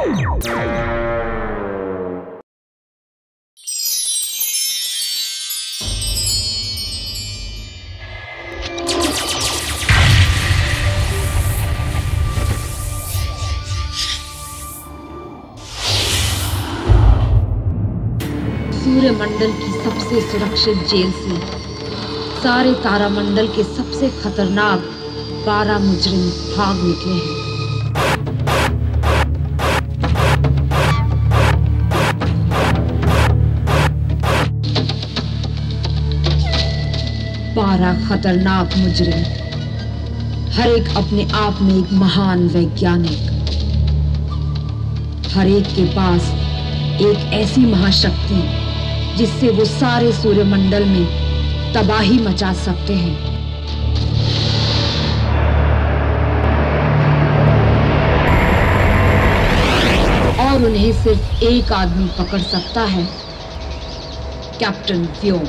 सूर्यमंडल की सबसे सुरक्षित जेल से सारे तारामंडल के सबसे खतरनाक 12 मुजरिम भाग निकले हैं। खतरनाक मुजरिम, हर एक अपने आप में एक महान वैज्ञानिक, हर एक के पास एक ऐसी महाशक्ति जिससे वो सारे सूर्यमंडल में तबाही मचा सकते हैं। और उन्हें सिर्फ एक आदमी पकड़ सकता है, कैप्टन व्योम।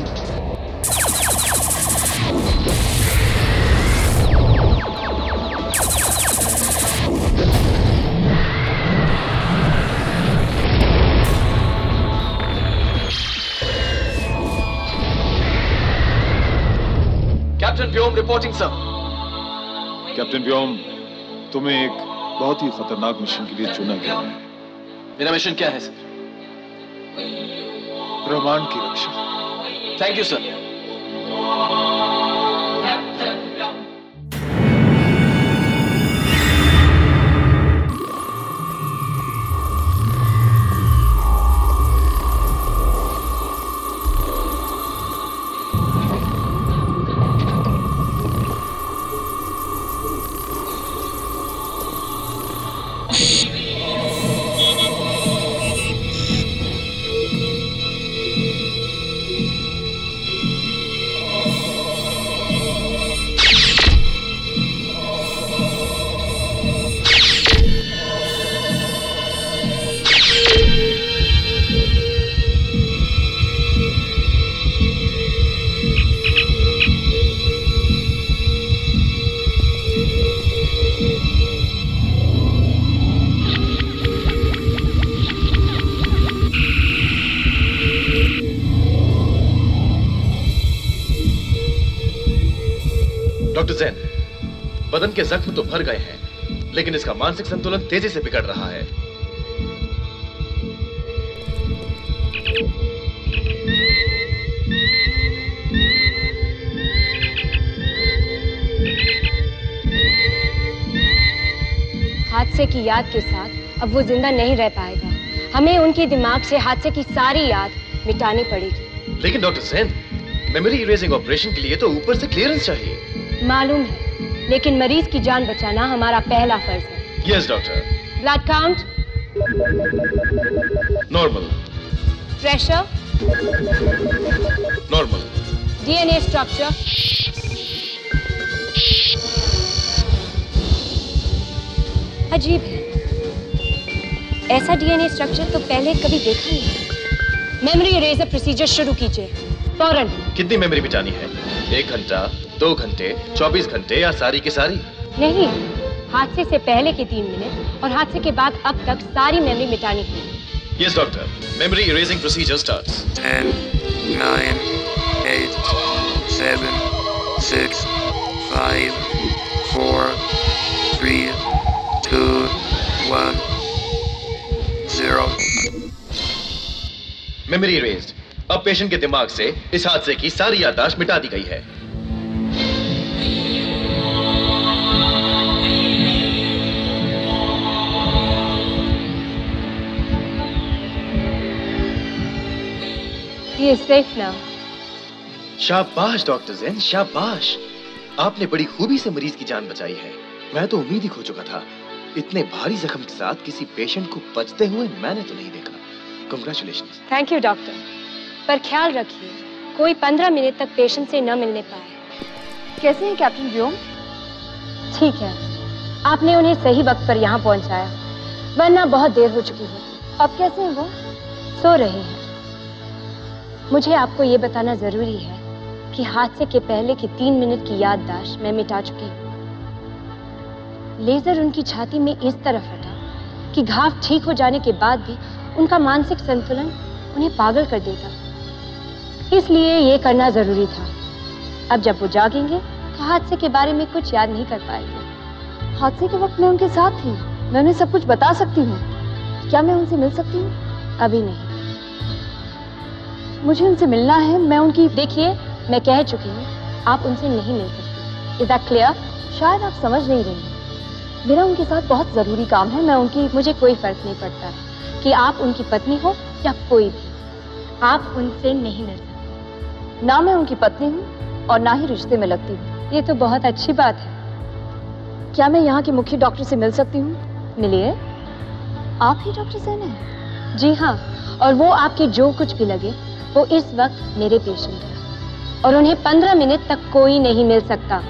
कैप्टन व्योम रिपोर्टिंग सर। कैप्टन व्योम, तुम्हें एक बहुत ही खतरनाक मिशन के लिए चुना गया है। मेरा मिशन क्या है सर? ब्रह्मांड की रक्षा। Thank you sir. Doctor Jain, बदन के जख्म तो भर गए हैं, लेकिन इसका मानसिक संतुलन तेजी से बिगड़ रहा है। हादसे की याद के साथ अब वो जिंदा नहीं रह पाएगा। हमें उनके दिमाग से हादसे की सारी याद मिटानी पड़ेगी। लेकिन doctor Jain, memory erasing operation के लिए तो ऊपर से क्लियरेंस चाहिए। मालूम है, लेकिन मरीज की जान बचाना हमारा पहला फर्ज है। Yes doctor. Blood count normal. Pressure normal. DNA structure अजीब है, ऐसा डीएनए स्ट्रक्चर तो पहले कभी देखा नहीं। मेमोरी इरेजर प्रोसीजर शुरू कीजिए फौरन। कितनी मेमोरी मिटानी है? 1 घंटा, 2 घंटे, 24 घंटे या सारी की सारी? नहीं, हादसे से पहले के 3 मिनट और हादसे के बाद अब तक सारी मेमोरी मिटानी है। Yes doctor. Memory erasing procedure starts. 10, 9, 8, 7, 6, 5, 4, 3, 2, 1, 0। Memory erased. अब पेशेंट के दिमाग से इस हादसे की सारी याददाश्त मिटा दी गई है। He is safe now. शाबाश डॉक्टर जैन, शाबाश। आपने बड़ी खूबी से मरीज की जान बचाई है। मैं तो उम्मीद ही खो चुका था। इतने भारी जख्म के साथ किसी पेशेंट को बचते हुए मैंने तो नहीं देखा। कांग्रेचुलेशंस। थैंक यू डॉक्टर, पर ख्याल रखिए कोई 15 मिनट तक पेशेंट से न मिलने पाए। कैसे हैं कैप्टन व्योम? ठीक है, आपने उन्हें सही वक्त पर यहाँ पहुँचाया, वरना बहुत देर हो चुकी है। अब कैसे हैं वो? सो रहे हैं। मुझे आपको ये बताना जरूरी है कि हादसे के पहले की 3 मिनट की याददाश्त मैं मिटा चुकी हूँ। लेजर उनकी छाती में इस तरह फटा कि घाव ठीक हो जाने के बाद भी उनका मानसिक संतुलन उन्हें पागल कर देता। इसलिए ये करना जरूरी था। अब जब वो जागेंगे तो हादसे के बारे में कुछ याद नहीं कर पाएंगे। हादसे के वक्त मैं उनके साथ थी, मैं उन्हें सब कुछ बता सकती हूँ। क्या मैं उनसे मिल सकती हूँ? अभी नहीं। मुझे उनसे मिलना है। मैं उनकी देखिए, मैं कह चुकी हूँ, आप उनसे नहीं मिल सकती। Is that clear? शायद आप समझ नहीं रही। मेरा उनके साथ बहुत जरूरी काम है। मैं उनकी मुझे कोई फर्क नहीं पड़ता है कि आप उनकी पत्नी हो या कोई भी, आप उनसे नहीं मिल सकते। ना मैं उनकी पत्नी हूँ और ना ही रिश्ते में लगती हूँ। ये तो बहुत अच्छी बात है। क्या मैं यहाँ के मुख्य डॉक्टर से मिल सकती हूँ? मिलिए। आप ही डॉक्टर सैन हैं? जी हाँ, और वो आपके जो कुछ भी लगे, वो इस वक्त मेरे पेशेंट हैं और उन्हें 15 मिनट तक कोई नहीं मिल सकता।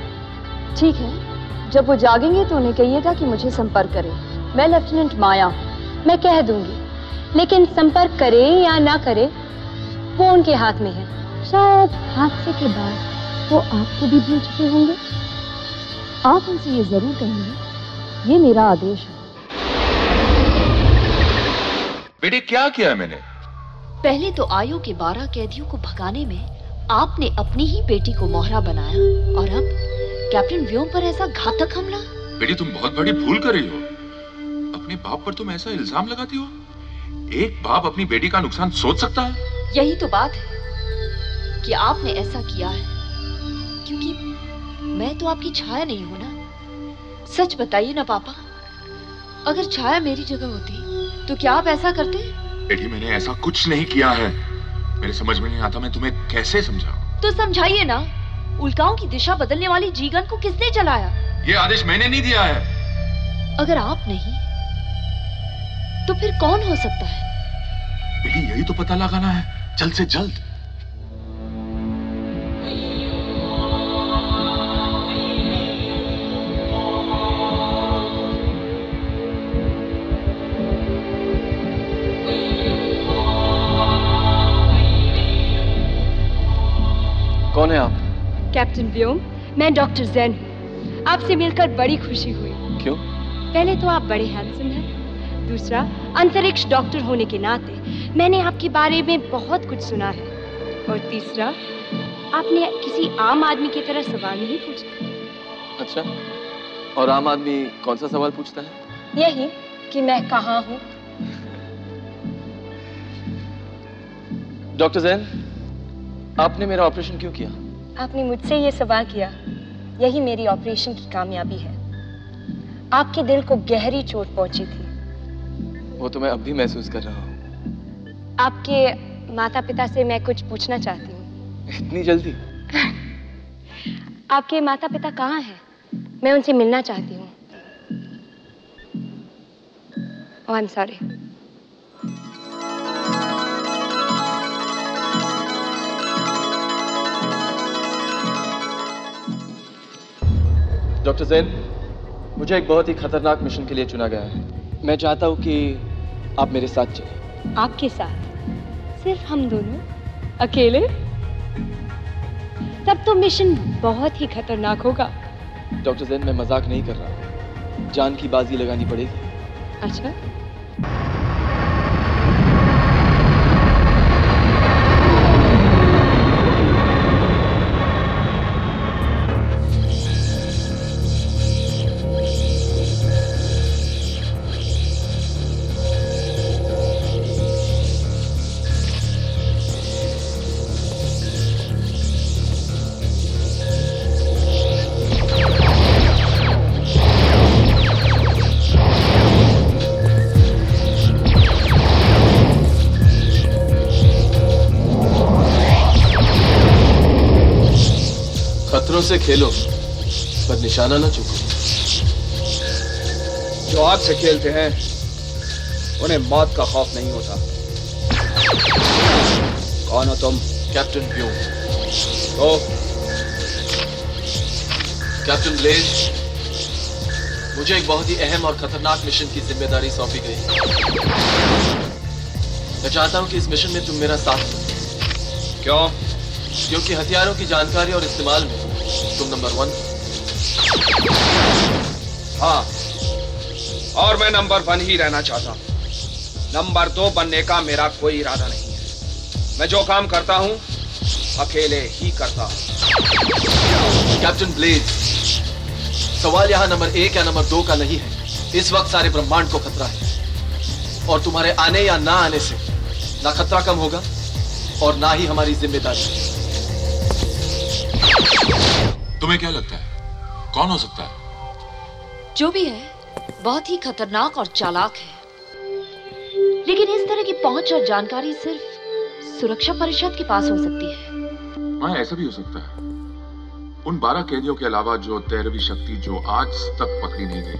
ठीक है, जब वो जागेंगे तो उन्हें कहिएगा कि मुझे संपर्क करें। मैं लेफ्टिनेंट माया हूँ। मैं कह दूंगी, लेकिन संपर्क करे या ना करे वो उनके हाथ में है। शायद हादसे के बाद वो आपको भी भूल चुके होंगे। आप उनसे ये जरूर कहेंगे, ये मेरा आदेश है। बेटे क्या किया मैंने? पहले तो आयो के 12 कैदियों को भगाने में आपने अपनी ही बेटी को मोहरा बनाया, और अब कैप्टन व्योम पर ऐसा घातक हमला। बेटी तुम बहुत बड़ी भूल कर रही हो। अपने बाप पर तुम ऐसा इल्जाम लगाती हो। एक बाप अपनी बेटी का नुकसान सोच सकता है? यही तो बात है कि आपने ऐसा किया है क्योंकि मैं तो आपकी छाया नहीं हूं ना। सच बताइए ना पापा, अगर छाया मेरी जगह होती तो क्या आप ऐसा करते? बेटी मैंने ऐसा कुछ नहीं किया है। मेरे समझ में नहीं आता मैं तुम्हें कैसे समझाऊं। तो समझाइए ना। उल्काओं की दिशा बदलने वाली जीगन को किसने चलाया? ये आदेश मैंने नहीं दिया है। अगर आप नहीं तो फिर कौन हो सकता है? बेटी यही तो पता लगाना है, जल्द से जल्द। कौन है आप? कैप्टन व्योम, मैं डॉक्टर जैन हूँ। आपसे मिलकर बड़ी खुशी हुई। क्यों? पहले तो आप बड़े हैंडसम हैं। दूसरा, अंतरिक्ष डॉक्टर होने के नाते मैंने आपके बारे में बहुत कुछ सुना है। और तीसरा, आपने किसी आम आदमी की तरह सवाल नहीं पूछा। अच्छा, और आम आदमी कौन सा सवाल पूछता है? यही कि मैं कहाँ हूँ। डॉक्टर जैन, आपने मेरा ऑपरेशन क्यों किया? आपने मुझसे ये सवाल किया, यही मेरी ऑपरेशन की कामयाबी है। आपके दिल को गहरी चोट पहुंची थी। वो तो मैं अब भी महसूस कर रहा हूँ। आपके माता पिता से मैं कुछ पूछना चाहती हूँ। इतनी जल्दी? आपके माता पिता कहाँ हैं? मैं उनसे मिलना चाहती हूँ। Oh, I am sorry. Doctor Jain, मुझे एक बहुत ही खतरनाक मिशन के लिए चुना गया है। मैं चाहता हूँ कि आप मेरे साथ चलें। आपके साथ? सिर्फ हम दोनों अकेले? तब तो मिशन बहुत ही खतरनाक होगा। डॉक्टर जैन, मैं मजाक नहीं कर रहा। जान की बाजी लगानी पड़ेगी। अच्छा, खतरों से खेलो, पर निशाना ना चूको। जो आग से खेलते हैं उन्हें मौत का खौफ नहीं होता। कौन हो तुम? कैप्टन व्योम। तो कैप्टन ब्लेज, मुझे एक बहुत ही अहम और खतरनाक मिशन की जिम्मेदारी सौंपी गई। मैं चाहता हूं कि इस मिशन में तुम मेरा साथ दो। क्यों? क्योंकि हथियारों की जानकारी और इस्तेमाल में तुम नंबर 1। हाँ, और मैं नंबर 1 ही रहना चाहता हूँ। नंबर 2 बनने का मेरा कोई इरादा नहीं है। मैं जो काम करता हूँ अकेले ही करता हूँ। कैप्टन ब्लेज, सवाल यहाँ नंबर 1 या नंबर 2 का नहीं है। इस वक्त सारे ब्रह्मांड को खतरा है और तुम्हारे आने या ना आने से ना खतरा कम होगा और ना ही हमारी जिम्मेदारी। तुम्हें क्या लगता है कौन हो सकता है? जो भी है बहुत ही खतरनाक और चालाक है, लेकिन इस तरह की पहुंच और जानकारी सिर्फ सुरक्षा परिषद के पास हो सकती है। हाँ, ऐसा भी हो सकता है। उन 12 कैदियों के अलावा जो 13वीं शक्ति जो आज तक पकड़ी नहीं गई,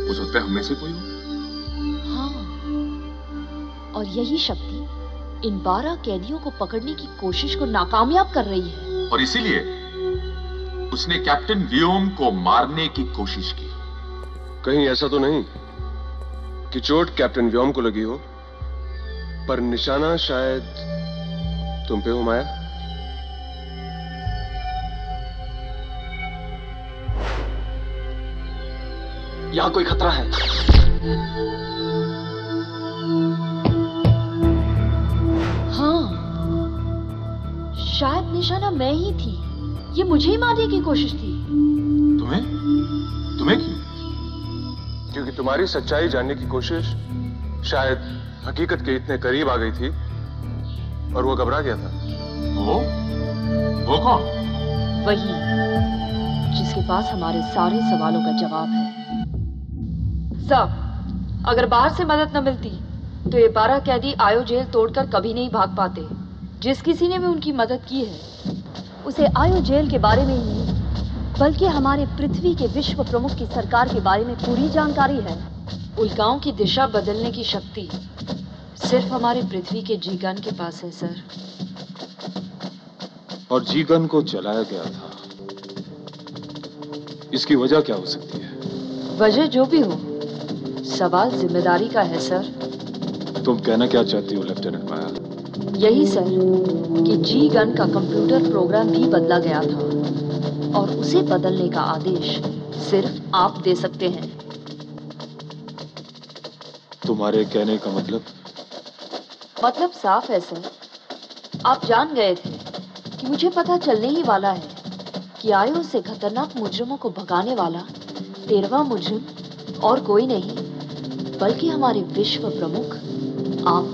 हो सकता है हम में से कोई हो। हाँ, और यही शक्ति इन 12 कैदियों को पकड़ने की कोशिश को नाकामयाब कर रही है। और इसीलिए उसने कैप्टन व्योम को मारने की कोशिश की। कहीं ऐसा तो नहीं कि चोट कैप्टन व्योम को लगी हो, पर निशाना शायद तुम पे हो माया? यहां कोई खतरा है। हाँ, शायद निशाना मैं ही थी। ये मुझे ही मारने की कोशिश थी। तुम्हें क्यों? क्योंकि तुम्हारी सच्चाई जानने की कोशिश शायद हकीकत के इतने करीब आ गई थी और वो घबरा गया था। वो कौन? वही जिसके पास हमारे सारे सवालों का जवाब है। साहब, अगर बाहर से मदद न मिलती तो ये 12 कैदी आयो जेल तोड़कर कभी नहीं भाग पाते। जिस किसी ने भी उनकी मदद की है उसे आयो जेल के बारे में ही नहीं बल्कि हमारे पृथ्वी के विश्व प्रमुख की सरकार के बारे में पूरी जानकारी है। उल्काओं की दिशा बदलने की शक्ति सिर्फ हमारे पृथ्वी के जीगन के पास है सर। और जीगन को चलाया गया था, इसकी वजह क्या हो सकती है? वजह जो भी हो, सवाल जिम्मेदारी का है सर। तुम कहना क्या चाहती हो लेफ्टिनेंट माया? यही सर कि जी गन का कंप्यूटर प्रोग्राम भी बदला गया था और उसे बदलने का आदेश सिर्फ आप दे सकते हैं। तुम्हारे कहने का मतलब साफ है सर। आप जान गए थे कि मुझे पता चलने ही वाला है कि आयो से खतरनाक मुजरिमों को भगाने वाला 13वां मुजरिम और कोई नहीं बल्कि हमारे विश्व प्रमुख आप।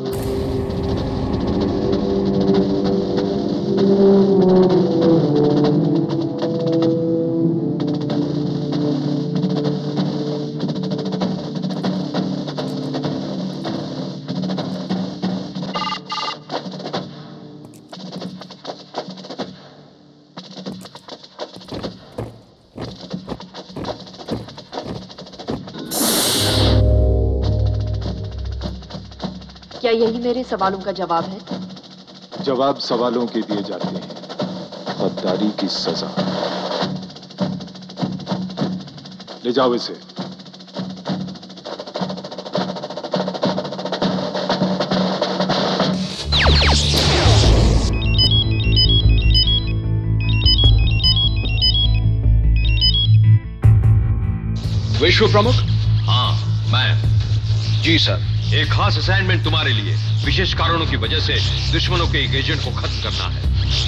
क्या यही मेरे सवालों का जवाब है? जवाब सवालों के दिए जाते हैं, गद्दारी की सजा। ले जाओ इसे। विश्व प्रमुख? हाँ, मैं। जी सर। एक खास असाइनमेंट तुम्हारे लिए। विशेष कारणों की वजह से दुश्मनों के एक एजेंट को खत्म करना है।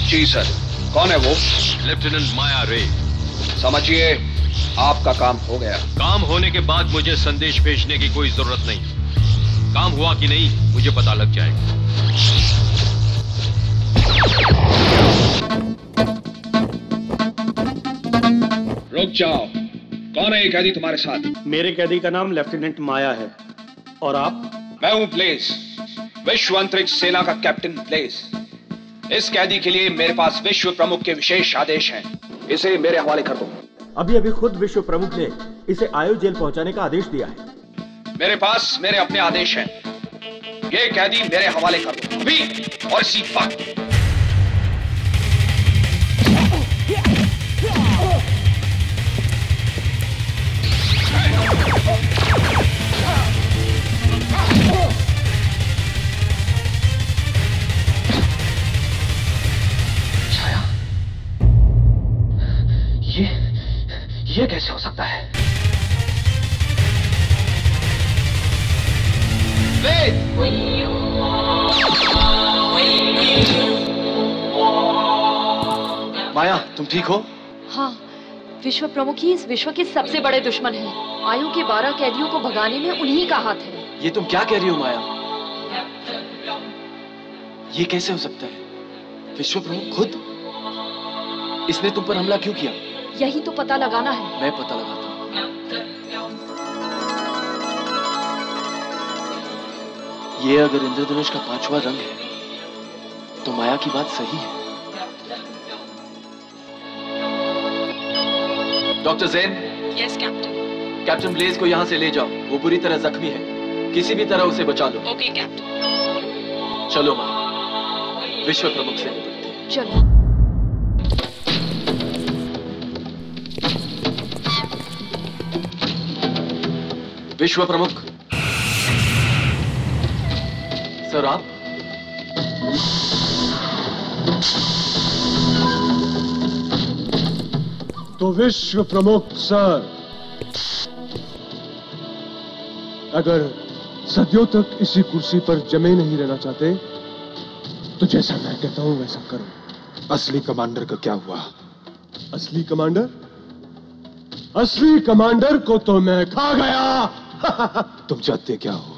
जी सर। कौन है वो? लेफ्टिनेंट माया रे। समझिए आपका काम हो गया। काम होने के बाद मुझे संदेश भेजने की कोई जरूरत नहीं। काम हुआ कि नहीं मुझे पता लग जाएगा। रुक जाओ। कौन है ये कैदी तुम्हारे साथ? मेरे कैदी का नाम लेफ्टिनेंट माया है। और आप? मैं हूं ब्लेज, विश्व अंतरिक्ष सेना का कैप्टन ब्लेज। इस कैदी के लिए मेरे पास विश्व प्रमुख के विशेष आदेश हैं। इसे मेरे हवाले कर दो। अभी खुद विश्व प्रमुख ने इसे आयो जेल पहुंचाने का आदेश दिया है। मेरे पास मेरे अपने आदेश हैं। ये कैदी मेरे हवाले कर दो अभी और इसी वक्त। ये कैसे हो सकता है? तुम ठीक हो? हाँ, विश्व प्रमुख ही इस विश्व के सबसे बड़े दुश्मन हैं। आयु के 12 कैदियों को भगाने में उन्हीं का हाथ है। ये तुम क्या कह रही हो माया? ये कैसे हो सकता है? विश्व प्रमुख खुद? इसने तुम पर हमला क्यों किया? यही तो पता लगाना है। मैं पता लगाता हूँ। ये अगर इंद्रधनुष का 5वां रंग है तो माया की बात सही है। Doctor Zen. Yes captain. Captain Blaze को यहाँ से ले जाओ, वो बुरी तरह जख्मी है, किसी भी तरह उसे बचा लो। Okay captain. चलो माँ, विश्व प्रमुख से निपटते हैं। चलो। विश्व प्रमुख। सर आप? तो विश्व प्रमुख सर, अगर सदियों तक इसी कुर्सी पर जमे नहीं रहना चाहते तो जैसा मैं कहता हूं वैसा करो। असली कमांडर का क्या हुआ? असली कमांडर? असली कमांडर को तो मैं खा गया। तुम चाहते क्या हो?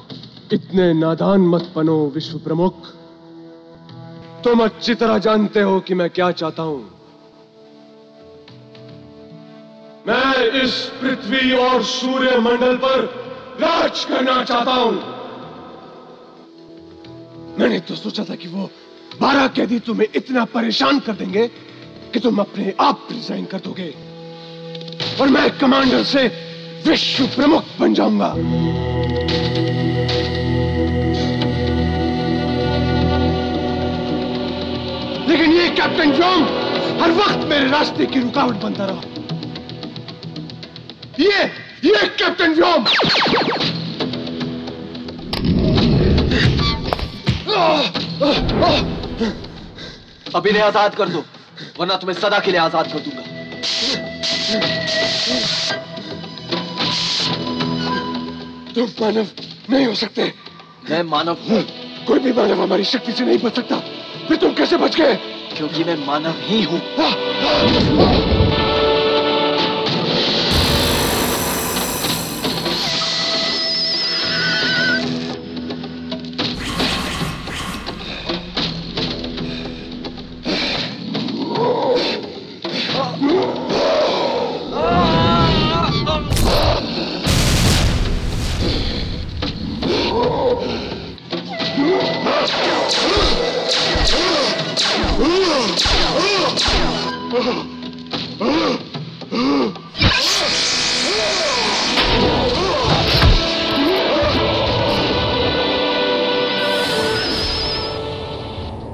इतने नादान मत बनो विश्व प्रमुख। तुम अच्छी तरह जानते हो कि मैं क्या चाहता हूं। मैं इस पृथ्वी और सूर्य मंडल पर राज करना चाहता हूं। मैंने तो सोचा था कि वो 12 कैदी तुम्हें इतना परेशान कर देंगे कि तुम अपने आप रिजाइन कर दोगे और मैं कमांडर से विश्व प्रमुख बन जाऊंगा। लेकिन ये कैप्टन व्योम हर वक्त मेरे रास्ते की रुकावट बनता रहा। ये कैप्टन व्योम। अब इन्हें आजाद कर दो, वरना तुम्हें सदा के लिए आजाद कर दूंगा। तुम मानव नहीं हो सकते। मैं मानव हूं। कोई भी मानव हमारी शक्ति से नहीं बच सकता। फिर तुम कैसे बच गए? क्योंकि मैं मानव ही हूं।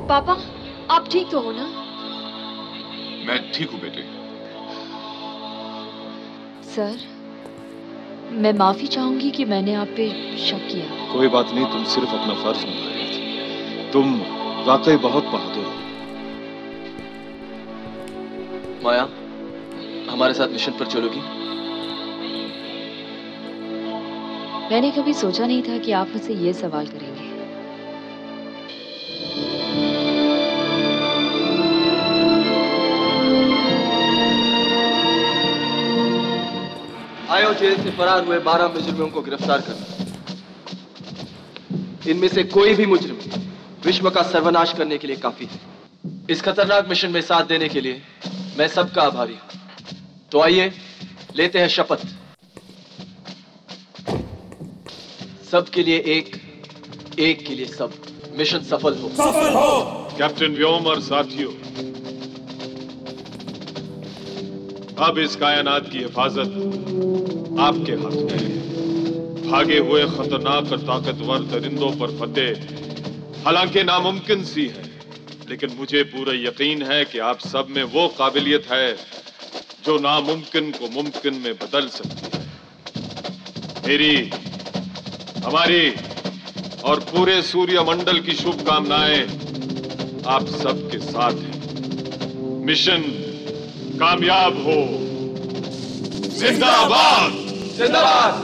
पापा, आप ठीक तो हो ना? मैं ठीक हूं बेटे। सर, मैं माफी चाहूंगी कि मैंने आप पे शक किया। कोई बात नहीं, तुम सिर्फ अपना फर्ज निभा रही थी। तुम वाकई बहुत बहादुर हो। माया, हमारे साथ मिशन पर चलोगी? मैंने कभी सोचा नहीं था कि आप मुझसे ये सवाल करेंगे। आयो जेल से फरार हुए 12 मुजरिमों को गिरफ्तार करना। इनमें से कोई भी मुजरिम विश्व का सर्वनाश करने के लिए काफी है। इस खतरनाक मिशन में साथ देने के लिए मैं सबका आभारी हूं। तो आइए लेते हैं शपथ। सब के लिए एक, एक के लिए सब। मिशन सफल हो। सफल हो। कैप्टन व्योम और साथियों, अब इस कायनात की हिफाजत आपके हाथ में है। भागे हुए खतरनाक और ताकतवर दरिंदों पर फतेह हालांकि नामुमकिन सी है, लेकिन मुझे पूरा यकीन है कि आप सब में वो काबिलियत है जो नामुमकिन को मुमकिन में बदल सकती है। मेरी, हमारी और पूरे सूर्य मंडल की शुभकामनाएं आप सबके साथ हैं। मिशन कामयाब हो। जिंदाबाद। जिंदाबाद।